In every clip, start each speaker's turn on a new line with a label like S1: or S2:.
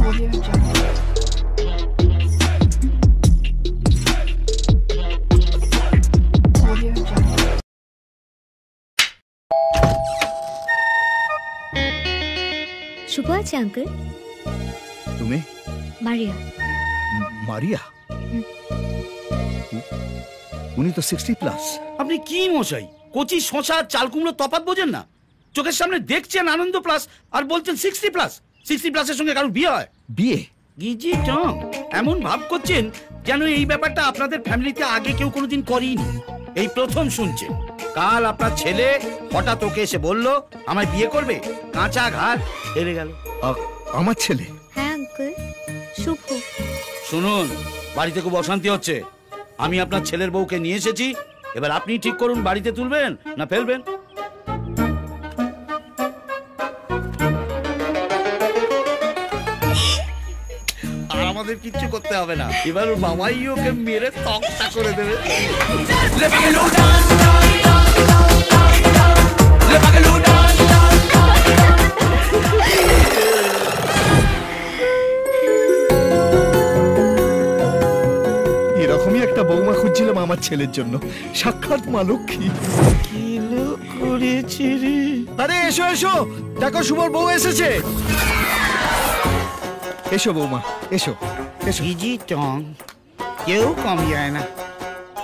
S1: Audio Jungle. Audio Jungle.
S2: শুভ আছে uncle.
S3: তুমি?
S2: মারিয়া।
S3: মারিয়া? উনি তো 60+।
S4: আপনি কি মশাই, কচি শশা চাল কুমড়ো তফাৎ বোঝেন না? চোখের সামনে দেখছেন আনন্দ প্লাস আর বলছেন 60+। 60+-এর সঙ্গে কারোর বিয়ে হয়?
S3: বিয়ে?
S4: গিজি টং, এমন ভাব করছেন যেন এই ব্যাপারটা আপনাদের ফ্যামিলিতে আগে কেউ কোনোদিন করেনি, এই প্রথম শুনছেন। কাল আপনার ছেলে হঠাৎ ওকে এসে বলল আমায় বিয়ে করবে, কাঁচা ঘাট হেরে গেল।
S3: আমার ছেলে?
S2: হ্যাঁ আঙ্কেল, শুভ।
S4: শুনুন, বাড়িতে খুব অশান্তি হচ্ছে। আমি আপনার ছেলের বউকে নিয়ে এসেছি, এবার আপনি ঠিক করুন বাড়িতে তুলবেন না ফেলবেন। আর আমাদের কিচ্ছু করতে হবে না, এবার বাবাই ওকে মেরে তক্তা করে দেবে।
S3: এরকমই একটা বৌমা খুঁজছিলাম আমার ছেলের জন্য, সাক্ষাৎ মা লক্ষ্মী।
S4: কি লোক করেছি রে।
S3: আরে এসো এসো, দেখো শুভর বউ এসেছে। এসো বৌমা, এসো এসো।
S4: গিজি টং, কেউ কম যায় না।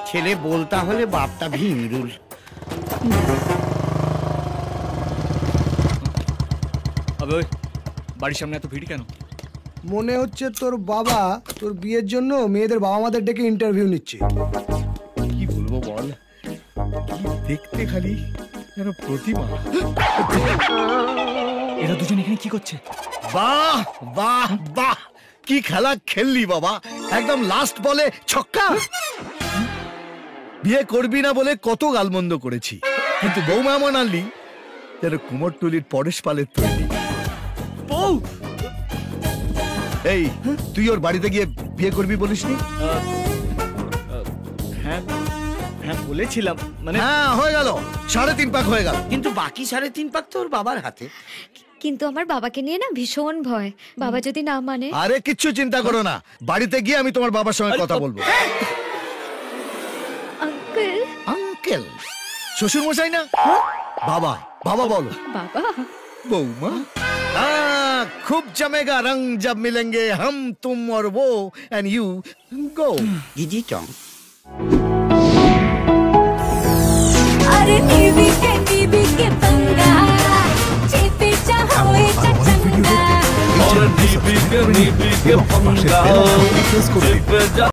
S4: ছেলে বলতা হলে বাপটা ভিমরুল।
S5: আবে ওই বাড়ির সামনে এত ভিড় কেন?
S6: মনে হচ্ছে তোর বাবা তোর বিয়ের জন্য মেয়েদের বাবা মাদের ডেকে ইন্টারভিউ নিচ্ছে।
S3: কি বলবো বল, কি দেখতে খালি যেন প্রতিমা।
S5: এরা দুজন এখানে কি করছে?
S3: বাহ বাহ বাহ, কি খেলা খেললি বাবা, একদম লাস্ট বলে ছক্কা। বিয়ে করবি না বলে কত গালমন্দ করেছি, কিন্তু বৌমা এমন আনলি যেন কুমোরটুলির পরেশ পালের তৈরি।
S4: বউ,
S3: এই তুই ওর বাড়িতে গিয়ে বিয়ে করবি বলিসনি?
S5: হ্যাঁ হ্যাঁ বলেছিলাম, মানে
S3: হ্যাঁ হয়ে গেল, 3.5 পাক হয়ে গেল।
S4: কিন্তু বাকি 3.5 পাক তো ওর বাবার হাতে।
S2: কিন্তু আমার বাবাকে নিয়ে না ভীষণ ভয়, বাবা যদি না মানে।
S3: আরে কিচ্ছু চিন্তা করো না, বাড়িতে গিয়ে আমি তোমার বাবার সঙ্গে কথা বলবো।
S2: আঙ্কেল।
S3: আঙ্কেল? শ্বশুর মশাই না? বাবা বাবা বলো।
S2: বাবা।
S3: बउमा खूब जमेगा रंग जब मिलेंगे हम तुम और वो एंड यू गो।
S4: गिजी टॉम।
S7: अरे नीवी के पंगा चेपे चाहो ये चचंगा।
S8: और नीवी के पंगा